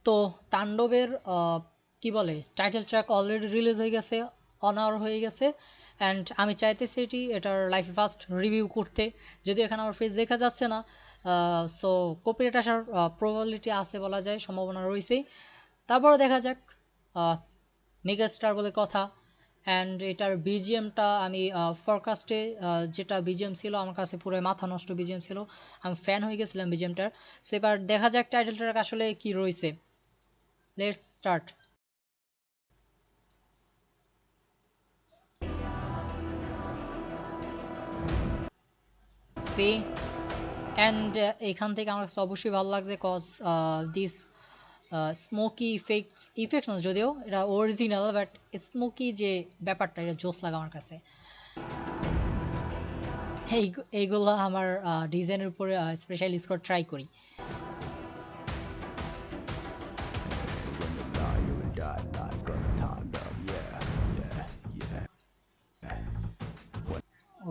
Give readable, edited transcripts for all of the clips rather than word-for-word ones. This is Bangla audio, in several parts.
তো তাণ্ডবের কি বলে টাইটেল ট্র্যাক অলরেডি রিলিজ হয়ে গেছে, অন আওয়ার হয়ে গেছে। অ্যান্ড আমি চাইতেছি এটার লাইফে ফার্স্ট রিভিউ করতে, যদিও এখানে আমার ফেস দেখা যাচ্ছে না। সো কপিরাইট আসার প্রবাবিলিটি আছে বলা যায়, সম্ভাবনা রয়েছেই। তারপরে দেখা যাক, মেগাস্টার বলে কথা। অ্যান্ড এটার বিজিএমটা আমি ফরকাস্টে যেটা বিজিএম ছিল আমার কাছে পুরো মাথা নষ্ট বিজিএম ছিল, আমি ফ্যান হয়ে গেছিলাম বিজিএমটার। সো এবার দেখা যাক টাইটেল ট্র্যাক আসলে কি রয়েছে। Let's start. সি অ্যান্ড এখান থেকে আমার কাছে অবশ্যই ভালো লাগছে, কজ দিস স্মোকি ইফেক্টস না, যদিও এটা অরিজিনাল, বাট স্মোকি যে ব্যাপারটা এটা জোস লাগে আমার কাছে। এইগুলো আমার ডিজাইনের উপরে স্পেশালি স্কোর ট্রাই করি।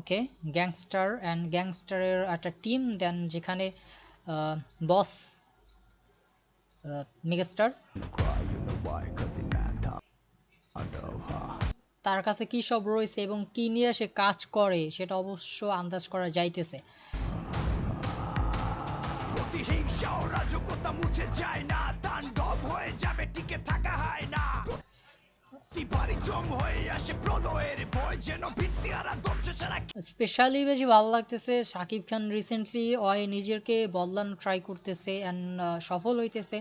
ওকে, গ্যাংস্টার অ্যান্ড গ্যাংস্টারের একটা টিম দেন, যেখানে বস মেগাস্টার, তার কাছে কী সব রয়েছে এবং কী নিয়ে সে কাজ করে সেটা অবশ্য আন্দাজ করা যাইতেছে। স্পেশালি বেশি ভালো লাগতেছে শাকিব খান রিসেন্টলি নিজেকে বদলানো ট্রাই করতেছে অ্যান্ড সফল হইতেছে।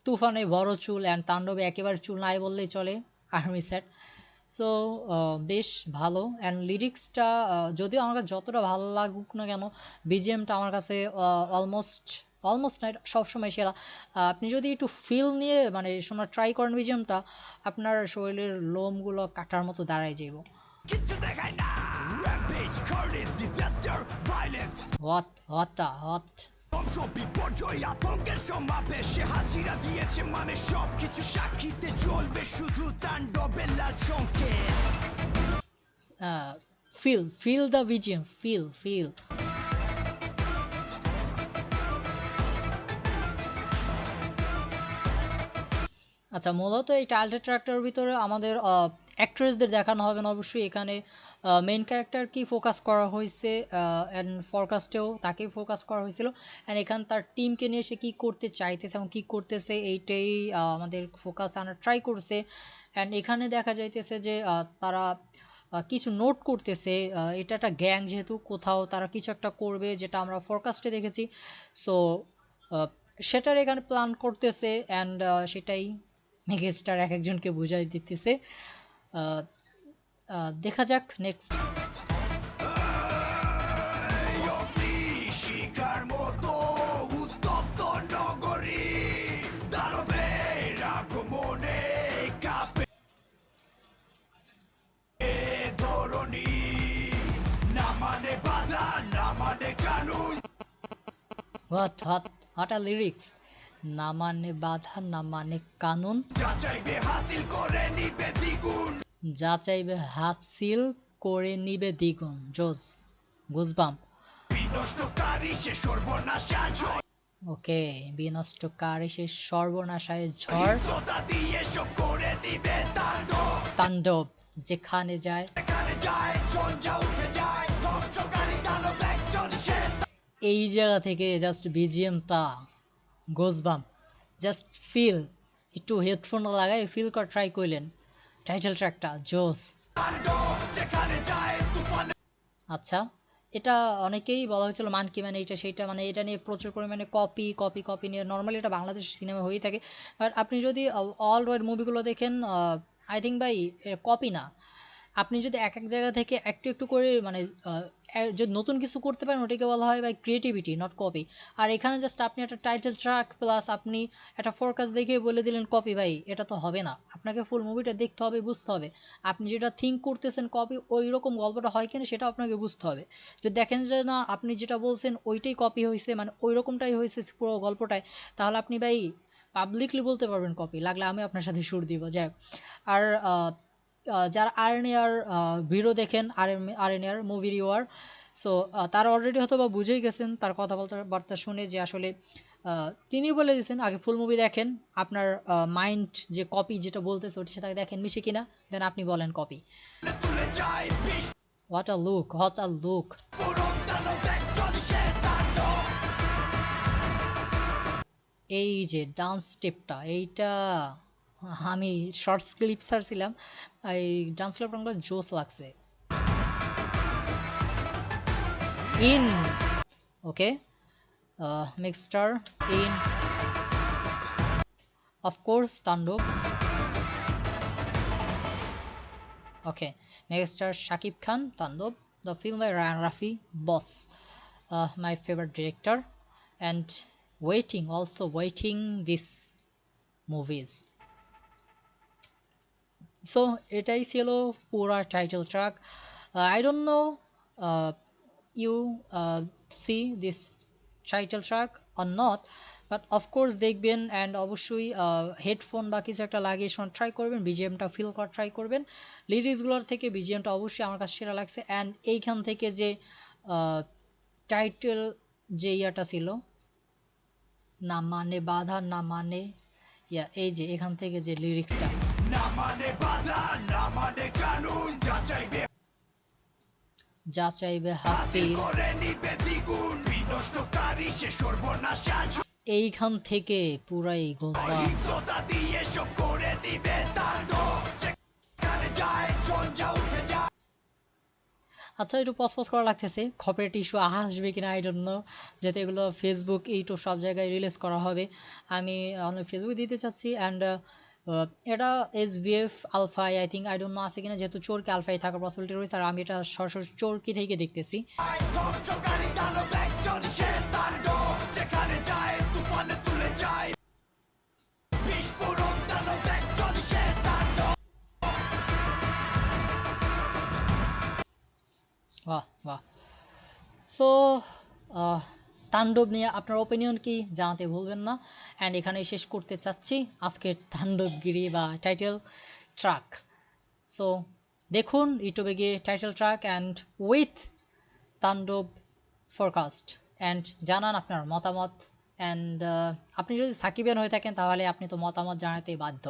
তুফানে বড় চুল অ্যান্ড তাণ্ডবে একেবারে চুল নাই বললেই চলে, আর্মি সেট। সো বেশ ভালো অ্যান্ড লিরিক্সটা যদিও আমার কাছে যতটা ভালো লাগুক না কেন, বিজিএমটা আমার কাছে অলমোস্ট অলমোস্ট না, সবসময় সেরা। আপনি যদি একটু ফিল নিয়ে মানে শোনার ট্রাই করেন বিজিএমটা, আপনার শরীরের লোমগুলো কাটার মতো দাঁড়ায় যাইব। হোয়াট হোয়াট হোয়াট বিপর্যয় আতঙ্কের সমাবেশে হাজিরা দিয়েছে, মানে সবকিছু সাক্ষীতে চলবে শুধু তাণ্ডবের লাল সংকেত। Feel the BGM, feel. আচ্ছা, মূলত এই টাইটেল ট্র্যাকটার ভিতরে আমাদের অ্যাক্ট্রেসদের দেখানো হবে না অবশ্যই। এখানে মেইন ক্যারেক্টার কি ফোকাস করা হয়েছে, অ্যান্ড ফরকাস্টেও তাকেই ফোকাস করা হয়েছিল। অ্যান্ড এখানে তার টিমকে নিয়ে সে কী করতে চাইতেছে এবং কী করতেছে এইটাই আমাদের ফোকাস আনার ট্রাই করছে। অ্যান্ড এখানে দেখা যাইতেছে যে তারা কিছু নোট করতেছে। এটা একটা গ্যাং, যেহেতু কোথাও তারা কিছু একটা করবে, যেটা আমরা ফরকাস্টে দেখেছি। সো সেটার এখানে প্ল্যান করতেছে অ্যান্ড সেটাই মেগাস্টার এক একজনকে বুঝাই দিতেছে। আহ, দেখা যাক নেক্সট। শিকার মতো উত্তপ্ত নগরী, দানবের আগমনে কাঁপে ধরণী, না মানে বাধা না মানে কানুন। What are lyrics! না মানে বাধা না মানে কানুন, যা চাইবে হাসিল করে নিবে দ্বিগুণ, যা চাইবে হাসিল করে নিবে দ্বিগুণ। জোস, গুজবাম। বিনষ্টকারী সে সর্বনাশা ঝড়, ওকে, বিনষ্টকারী সে সর্বনাশায় ঝড়, শ্রোতা দিয়ে সব করে দিবে তাণ্ডব। তাণ্ডব যেখানে যায়। এখানে যায় ঝঞ্ঝা উঠে যায়, ধ্বংসকারী দানব একজন সে। এই জায়গা থেকে জাস্ট বিজিএমটা গোজবাম, জাস্ট ফিল। একটু হেডফোন লাগাই ফিল করা ট্রাই করলেন, টাইটেল ট্র্যাকটা জোস। তাণ্ডব যেখানে যায় তুফানে। আচ্ছা, এটা অনেকেই বলা হয়েছিল মান কি মানে এইটা সেইটা, মানে এটা নিয়ে প্রচুর পরিমাণে কপি নিয়ে নর্মালি এটা বাংলাদেশ সিনেমা হয়েই থাকে। বাট আপনি যদি অল ওয়ার্ল্ড মুভিগুলো দেখেন, আই থিঙ্ক ভাই কপি না। আপনি যদি এক এক জায়গা থেকে একটু একটু করে মানে যদি নতুন কিছু করতে পারেন, ওটাকে বলা হয় ভাই ক্রিয়েটিভিটি, নট কপি। আর এখানে জাস্ট আপনি একটা টাইটেল ট্র্যাক প্লাস আপনি একটা ফোরকাস্ট দেখে বলে দিলেন কপি, ভাই এটা তো হবে না। আপনাকে ফুল মুভিটা দেখতে হবে, বুঝতে হবে আপনি যেটা থিঙ্ক করতেছেন কপি, ওই রকম গল্পটা হয় কিনা সেটা আপনাকে বুঝতে হবে। যদি দেখেন যে না আপনি যেটা বলছেন ওইটাই কপি হয়েছে, মানে ওই রকমটাই হয়েছে পুরো গল্পটায়, তাহলে আপনি ভাই পাবলিকলি বলতে পারবেন কপি, লাগলে আমি আপনার সাথে সুর দিব। যাই হোক, আর যারা আরএনএআর ভিডিও দেখেন, আরএনএআর মুভি রিওয়ার, সো তারা অলরেডি হয়তো বা বুঝেই গেছেন তার কথাবার্তা শুনে যে আসলে তিনি বলে দিয়েছেন আগে ফুল মুভি দেখেন, আপনার মাইন্ড যে কপি যেটা বলতেছে ওটির সাথে দেখেন মিশে কিনা, দেন আপনি বলেন কপি। তুলে যায় what a look, what a look. বিস্ফোরণ দানব একজনই সে তাণ্ডব এই যে ডান্স স্টেপটা, এইটা আমি শর্টস ক্লিপ ছাড়ছিলাম, এই ডান্স ক্লিপটা আমার জোস লাগছে। In, okay, mister in, of course তাণ্ডব, ওকে, মেগাস্টার শাকিব খান, তাণ্ডব, the film by Ryan Rafi, Boss, my favorite director, and waiting, also waiting this movies. So এটাই ছিল পুরা title track. I don't know you see this title track or not, but of course দেখবেন অ্যান্ড অবশ্যই হেডফোন বা কিছু একটা লাগিয়ে শোনার ট্রাই করবেন, বিজিএমটা ফিল করার ট্রাই করবেন। লিরিক্সগুলোর থেকে বিজিএমটা অবশ্যই আমার কাছে সেরা লাগছে। অ্যান্ড এইখান থেকে যে টাইটেল যে ইয়াটা ছিল, না মানে বাধা না মানে, ইয়া এই যে এখান থেকে যে লিরিক্সটা, না মানে বাধা না মানে কানুন যা চাইবে হাসিল হাসিল, করে নিবে দ্বিগুণ বিনষ্টকারী সে সর্বনাশা এইখান থেকে পুরাই গোসবাম্প। হিংসতা দিয়ে সব করে দিবে তাণ্ডব যেখানে যায় ঝঞ্ঝা উঠে যায় আচ্ছা একটু পজ পজ করা লাগতেছে, কপিরাইট ইস্যু আসবে কিনা আই ডোন্ট নো, যেহেতু এগুলো ফেসবুক ইউটিউব সব জায়গায় রিলিজ করা হবে, আমি অনেক ফেসবুক দিতে চাচ্ছি। অ্যান্ড এটা SBF আলফাই I think, I don't know আছে কিনা, যেহেতু চোরকি আলফাই থাকার পসিবিলিটি রয়েছে, আর আমি এটা সরাসরি চোরকি থেকে দেখতেছি। ধ্বংসকারী দানব একজনই সে তাণ্ডব যেখানে যায় তুফানে তুলে যায় বিস্ফোরণ দানব একজনই সে তাণ্ডব বাহ বাহ। সো তাণ্ডব নিয়ে আপনার ওপিনিয়ন কি জানাতে ভুলবেন না। অ্যান্ড এখানেই শেষ করতে চাচ্ছি আজকের তাণ্ডবগিরি বা টাইটেল ট্র্যাক। সো দেখুন ইউটিউবে গিয়ে টাইটেল ট্র্যাক অ্যান্ড উইথ তাণ্ডব ফরকাস্ট, অ্যান্ড জানান আপনার মতামত। অ্যান্ড আপনি যদি সাকিবিয়ান হয়ে থাকেন তাহলে আপনি তো মতামত জানাতেই বাধ্য।